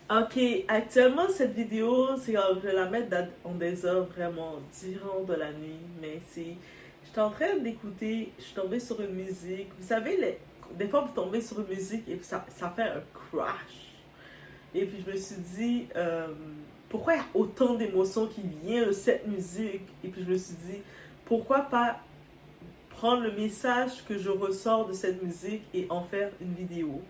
Ok, actuellement cette vidéo, je vais la mettre en des heures vraiment différentes de la nuit, mais c'est, j'étais en train d'écouter, je suis tombée sur une musique, vous savez, des fois vous tombez sur une musique et puis ça fait un crash. Et puis je me suis dit, pourquoi il y a autant d'émotions qui viennent de cette musique? Et puis je me suis dit, pourquoi pas prendre le message que je ressors de cette musique et en faire une vidéo?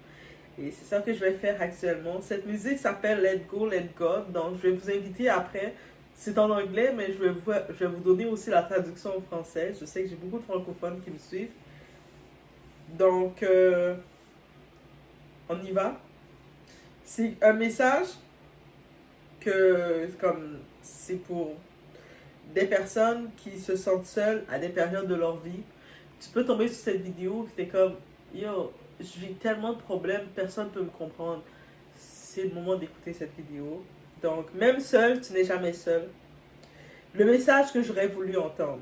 Et c'est ça que je vais faire actuellement. Cette musique s'appelle Let Go, Let God. Donc, je vais vous inviter après. C'est en anglais, mais je vais vous donner aussi la traduction en français. Je sais que j'ai beaucoup de francophones qui me suivent. Donc, on y va. C'est un message que, comme, c'est pour des personnes qui se sentent seules à des périodes de leur vie. Tu peux tomber sur cette vidéo et t'es comme, yo, je vis tellement de problèmes, personne ne peut me comprendre. C'est le moment d'écouter cette vidéo. Donc, même seul, tu n'es jamais seul. Le message que j'aurais voulu entendre.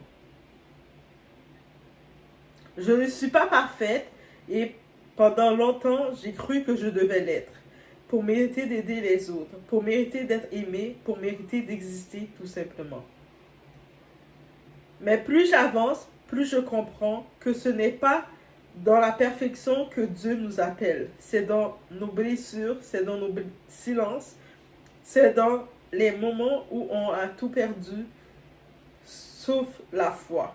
Je ne suis pas parfaite et pendant longtemps, j'ai cru que je devais l'être. Pour mériter d'aider les autres, pour mériter d'être aimé, pour mériter d'exister tout simplement. Mais plus j'avance, plus je comprends que ce n'est pas dans la perfection que Dieu nous appelle. C'est dans nos blessures, c'est dans nos silences, c'est dans les moments où on a tout perdu, sauf la foi.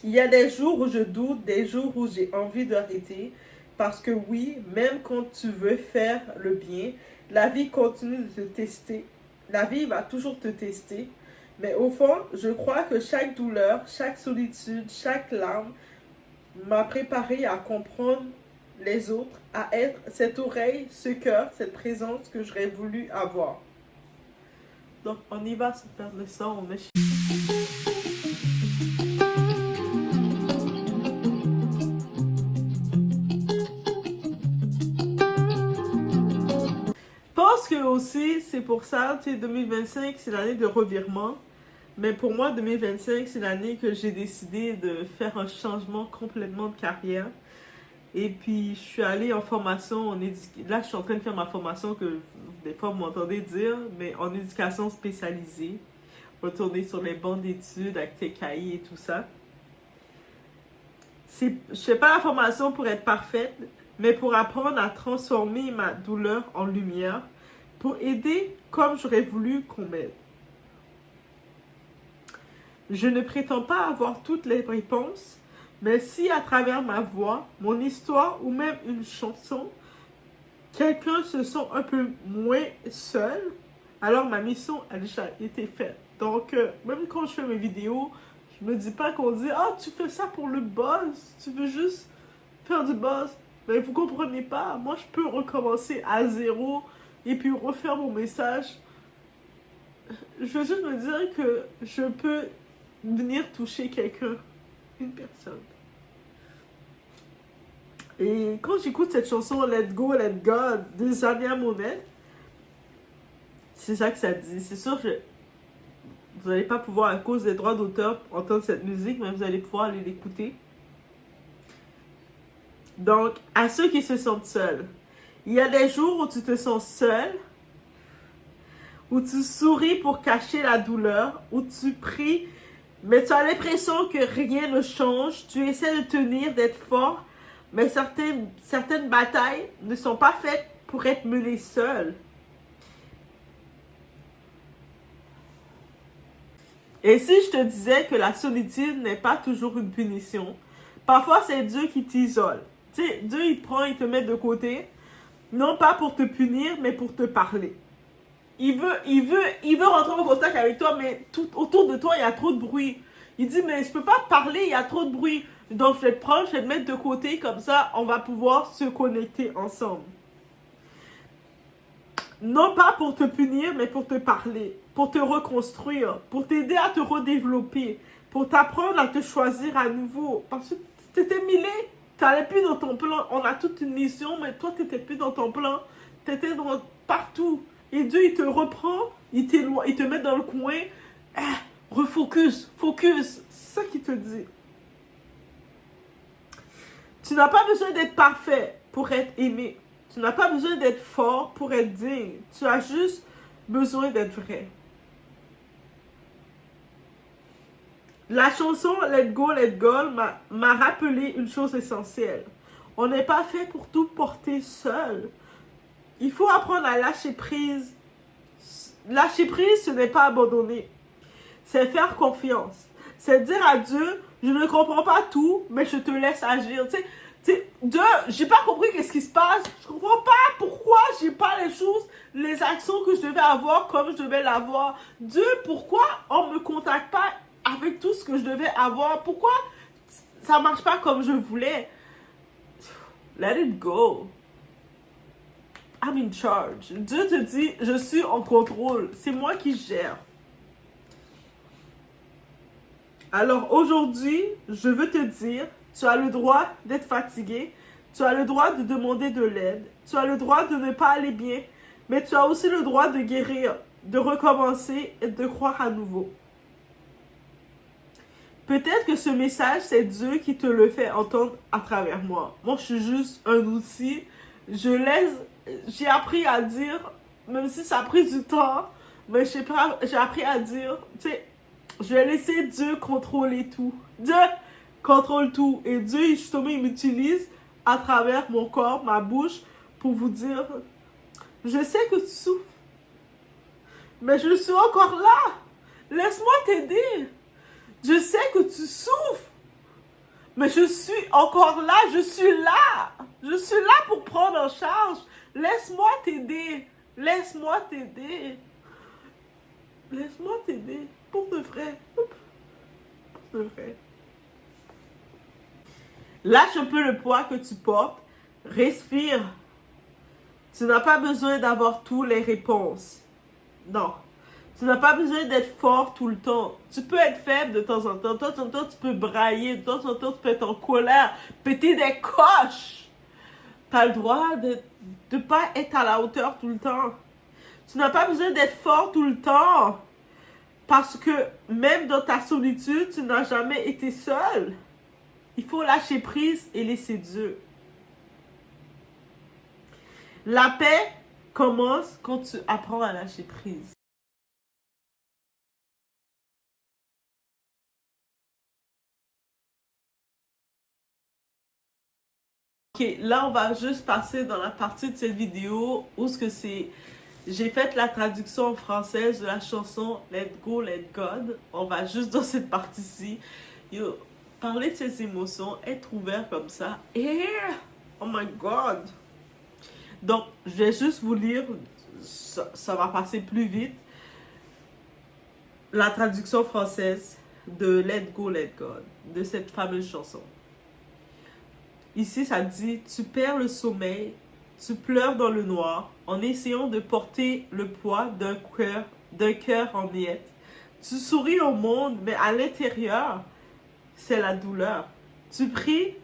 Il y a des jours où je doute, des jours où j'ai envie d'arrêter, parce que oui, même quand tu veux faire le bien, la vie continue de te tester. La vie va toujours te tester. Mais au fond, je crois que chaque douleur, chaque solitude, chaque larme m'a préparé à comprendre les autres, à être cette oreille, ce cœur, cette présence que j'aurais voulu avoir. Donc, on y va, se faire le son, on est... Je pense que aussi, c'est pour ça, tu sais, 2025, c'est l'année de revirement. Mais pour moi, 2025, c'est l'année que j'ai décidé de faire un changement complètement de carrière. Et puis, je suis allée en formation, là, je suis en train de faire ma formation que des fois, vous m'entendez dire, mais en éducation spécialisée. Retourner sur les bancs d'études avec tes cahiers et tout ça. Je ne fais pas la formation pour être parfaite, mais pour apprendre à transformer ma douleur en lumière, pour aider comme j'aurais voulu qu'on m'aide. Je ne prétends pas avoir toutes les réponses, mais si à travers ma voix, mon histoire ou même une chanson, quelqu'un se sent un peu moins seul, alors ma mission a déjà été faite. Donc, même quand je fais mes vidéos, je me dis pas qu'on dit « Ah, tu fais ça pour le buzz, tu veux juste faire du buzz. » Mais vous comprenez pas, moi je peux recommencer à zéro et puis refaire mon message. Je veux juste me dire que je peux venir toucher quelqu'un, une personne. Et quand j'écoute cette chanson Let Go, Let God de Zania Monet, c'est ça que ça dit. C'est sûr que vous n'allez pas pouvoir, à cause des droits d'auteur, entendre cette musique, mais vous allez pouvoir aller l'écouter. Donc, à ceux qui se sentent seuls, il y a des jours où tu te sens seul, où tu souris pour cacher la douleur, où tu pries, mais tu as l'impression que rien ne change. Tu essaies de tenir, d'être fort, mais certaines batailles ne sont pas faites pour être menées seules. Et si je te disais que la solitude n'est pas toujours une punition, parfois c'est Dieu qui t'isole. Tu sais, Dieu il prend, il te met de côté, non pas pour te punir, mais pour te parler. Il veut rentrer en contact avec toi, mais tout autour de toi, il y a trop de bruit. Il dit, mais je peux pas parler, il y a trop de bruit. Donc, je vais te prendre, je vais te mettre de côté, comme ça, on va pouvoir se connecter ensemble. Non pas pour te punir, mais pour te parler, pour te reconstruire, pour t'aider à te redévelopper, pour t'apprendre à te choisir à nouveau. Parce que tu étais mêlé, tu n'allais plus dans ton plan. On a toute une mission, mais toi, tu n'étais plus dans ton plan. Tu étais partout. Et Dieu, il te reprend, il te met dans le coin. Refocus, focus. C'est ça qu'il te dit. Tu n'as pas besoin d'être parfait pour être aimé. Tu n'as pas besoin d'être fort pour être digne. Tu as juste besoin d'être vrai. La chanson Let Go, Let Go m'a rappelé une chose essentielle. On n'est pas fait pour tout porter seul. Il faut apprendre à lâcher prise. Lâcher prise, ce n'est pas abandonner. C'est faire confiance. C'est dire à Dieu, je ne comprends pas tout, mais je te laisse agir. Tu sais, Dieu, j'ai pas compris qu'est-ce qui se passe. Je comprends pas pourquoi j'ai pas les choses, les actions que je devais avoir comme je devais l'avoir. Dieu, pourquoi on me contacte pas avec tout ce que je devais avoir? Pourquoi ça marche pas comme je voulais? Let it go. I'm in charge. Dieu te dit, je suis en contrôle. C'est moi qui gère. Alors aujourd'hui, je veux te dire, tu as le droit d'être fatigué, tu as le droit de demander de l'aide, tu as le droit de ne pas aller bien, mais tu as aussi le droit de guérir, de recommencer et de croire à nouveau. Peut-être que ce message, c'est Dieu qui te le fait entendre à travers moi. Moi, je suis juste un outil. J'ai appris à dire, même si ça a pris du temps, mais j'ai appris à dire, tu sais, je vais laisser Dieu contrôler tout. Dieu contrôle tout. Et Dieu, justement, il m'utilise à travers mon corps, ma bouche, pour vous dire, je sais que tu souffres, mais je suis encore là. Laisse-moi t'aider. Je sais que tu souffres, mais je suis encore là. Je suis là. Je suis là pour prendre en charge. Laisse-moi t'aider. Laisse-moi t'aider. Laisse-moi t'aider. Pour de vrai. Pour de vrai. Lâche un peu le poids que tu portes. Respire. Tu n'as pas besoin d'avoir toutes les réponses. Non. Tu n'as pas besoin d'être fort tout le temps. Tu peux être faible de temps en temps. De temps en temps, tu peux brailler. De temps en temps, tu peux être en colère. Péter des coches. Tu as le droit de ne pas être à la hauteur tout le temps. Tu n'as pas besoin d'être fort tout le temps. Parce que même dans ta solitude, tu n'as jamais été seul. Il faut lâcher prise et laisser Dieu. La paix commence quand tu apprends à lâcher prise. Ok, là on va juste passer dans la partie de cette vidéo où ce que c'est... J'ai fait la traduction française de la chanson Let Go, Let God. On va juste dans cette partie-ci. Parler de ses émotions, être ouvert comme ça. Et... Oh my God! Donc, je vais juste vous lire, ça va passer plus vite, la traduction française de Let Go, Let God, de cette fameuse chanson. Ici, ça dit, tu perds le sommeil, tu pleures dans le noir, en essayant de porter le poids d'un cœur en miettes. Tu souris au monde, mais à l'intérieur, c'est la douleur. Tu pries,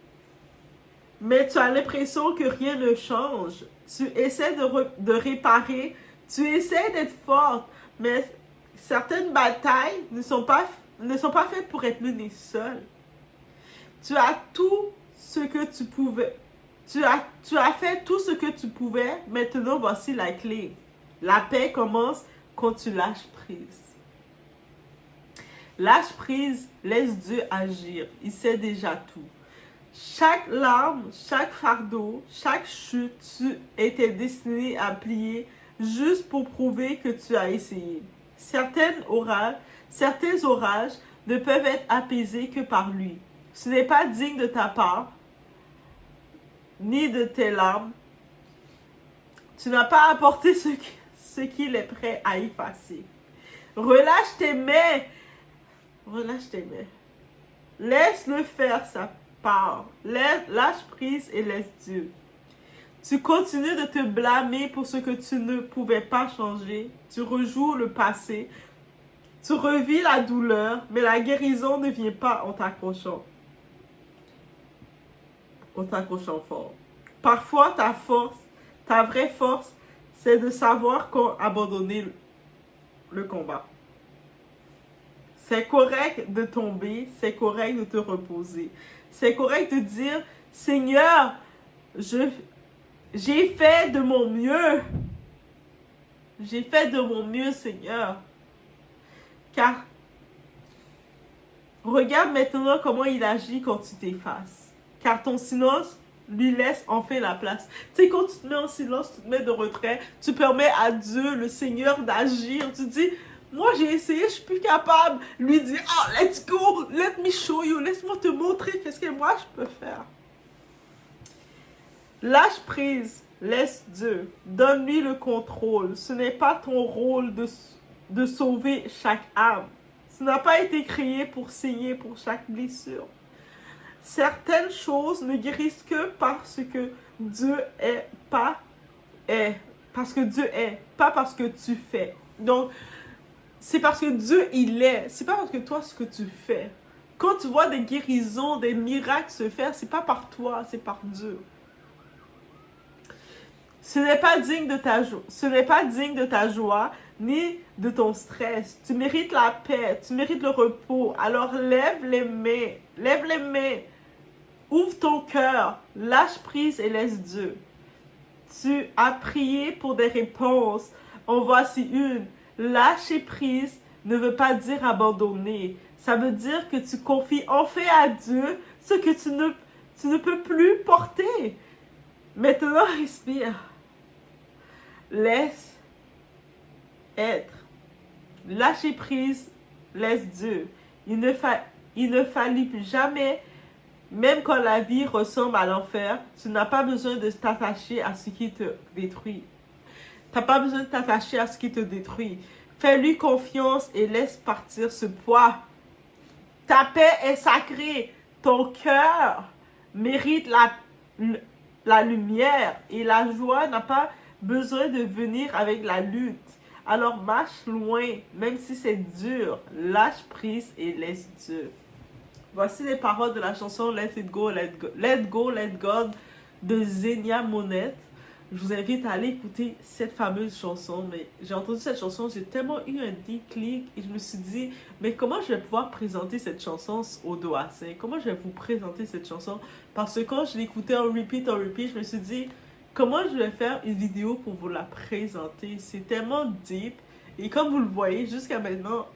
mais tu as l'impression que rien ne change. Tu essaies de réparer, tu essaies d'être forte, mais certaines batailles ne sont pas faites pour être menées seule. Tu as tout ce que tu pouvais. Tu as fait tout ce que tu pouvais. Maintenant, voici la clé. La paix commence quand tu lâches prise. Lâche prise, laisse Dieu agir. Il sait déjà tout. Chaque larme, chaque fardeau, chaque chute, tu étais destiné à plier juste pour prouver que tu as essayé. Certains orages ne peuvent être apaisés que par lui. Ce n'est pas digne de ta part, ni de tes larmes. Tu n'as pas apporté ce qu'il est prêt à effacer. Relâche tes mains. Relâche tes mains. Laisse-le faire sa part. Lâche prise et laisse Dieu. Tu continues de te blâmer pour ce que tu ne pouvais pas changer. Tu rejoues le passé. Tu revis la douleur, mais la guérison ne vient pas en t'accrochant. En t'accrochant fort. Parfois, ta vraie force, c'est de savoir quand abandonner le combat. C'est correct de tomber, c'est correct de te reposer. C'est correct de dire, Seigneur, J'ai fait de mon mieux. J'ai fait de mon mieux, Seigneur. Car regarde maintenant comment il agit quand tu t'effaces. Car ton silence lui laisse enfin la place. Tu sais, quand tu te mets en silence, tu te mets de retrait, tu permets à Dieu, le Seigneur, d'agir. Tu dis, moi j'ai essayé, je suis plus capable. Lui dit, oh, let's go, let me show you, laisse-moi te montrer qu'est-ce que moi je peux faire. Lâche prise, laisse Dieu, donne-lui le contrôle. Ce n'est pas ton rôle de sauver chaque âme. Tu n'as pas été créé pour saigner pour chaque blessure. Certaines choses ne guérissent que parce que Dieu est, parce que Dieu est, pas parce que tu fais. Donc, c'est parce que Dieu, il est. C'est pas parce que toi, ce que tu fais. Quand tu vois des guérisons, des miracles se faire, c'est pas par toi, c'est par Dieu. Ce n'est pas digne de ta joie. Ce n'est pas digne de ta joie ni de ton stress. Tu mérites la paix, tu mérites le repos. Alors lève les mains, lève les mains. Ouvre ton cœur, lâche prise et laisse Dieu. Tu as prié pour des réponses. En voici une. Lâcher prise ne veut pas dire abandonner. Ça veut dire que tu confies enfin à Dieu ce que tu ne peux plus porter. Maintenant, respire. Laisse être. Lâcher prise, laisse Dieu. Il ne fallut jamais, même quand la vie ressemble à l'enfer, tu n'as pas besoin de t'attacher à ce qui te détruit. Tu n'as pas besoin de t'attacher à ce qui te détruit. Fais-lui confiance et laisse partir ce poids. Ta paix est sacrée. Ton cœur mérite la lumière et la joie n'a pas besoin de venir avec la lutte. Alors marche loin, même si c'est dur. Lâche prise et laisse Dieu. Voici les paroles de la chanson Let It Go, Let Go, Let Go, Let God de Zenia Monette. Je vous invite à aller écouter cette fameuse chanson. Mais j'ai entendu cette chanson, j'ai tellement eu un déclic et je me suis dit, mais comment je vais pouvoir présenter cette chanson au Doassin? Comment je vais vous présenter cette chanson? Parce que quand je l'écoutais en repeat, je me suis dit, comment je vais faire une vidéo pour vous la présenter? C'est tellement deep. Et comme vous le voyez, jusqu'à maintenant,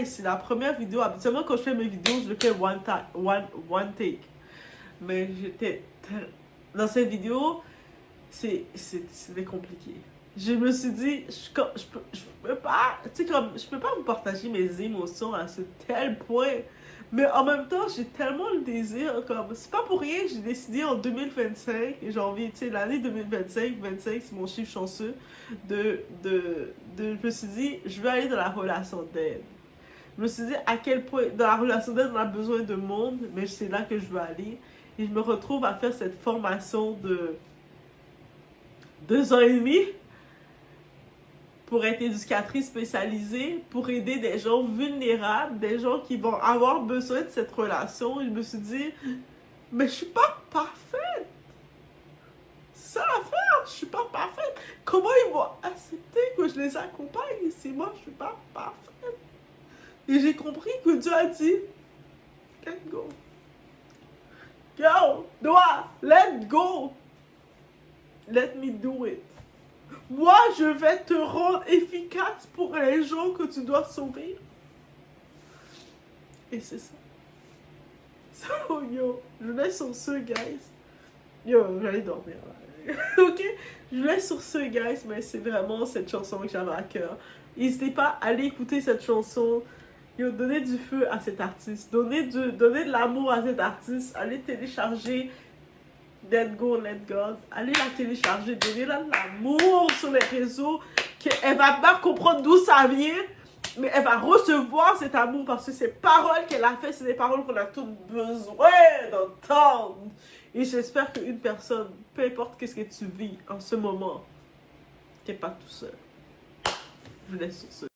c'est la première vidéo. Habituellement, quand je fais mes vidéos, je le fais one take. Mais j'étais... Dans cette vidéo, c'était compliqué. Je me suis dit, je peux pas... Tu sais, comme, je peux pas vous partager mes émotions à ce tel point. Mais en même temps, j'ai tellement le désir, comme, c'est pas pour rien, j'ai décidé en 2025, et j'ai envie, tu sais, l'année 2025, 25, c'est mon chiffre chanceux, je me suis dit, je veux aller dans la relation d'aide. Je me suis dit, à quel point, dans la relation d'aide, on a besoin de monde, mais c'est là que je veux aller. Et je me retrouve à faire cette formation de 2 ans et demi, pour être éducatrice spécialisée, pour aider des gens vulnérables, des gens qui vont avoir besoin de cette relation. Et je me suis dit, mais je suis pas parfaite. C'est ça l'affaire, je suis pas parfaite. Comment ils vont accepter que je les accompagne si moi je suis pas parfaite? Et j'ai compris que Dieu a dit, let go. Go, dois, let go. Let me do it. Moi, je vais te rendre efficace pour les gens que tu dois sauver. Et c'est ça. So, yo, je laisse sur ce, guys. Yo, j'allais dormir. Ok? Je laisse sur ce, guys, mais c'est vraiment cette chanson que j'avais à cœur. N'hésitez pas à aller écouter cette chanson. Yo, donnez du feu à cet artiste. Donnez de l'amour à cet artiste. Allez télécharger Let Go, Let God. Allez la télécharger, donnez-la de l'amour sur les réseaux. Elle va pas comprendre d'où ça vient, mais elle va recevoir cet amour parce que ces paroles qu'elle a fait, c'est des paroles qu'on a tous besoin d'entendre. Et j'espère qu'une personne, peu importe qu'est-ce que tu vis en ce moment, t'es pas tout seul. Je vous laisse sur ce.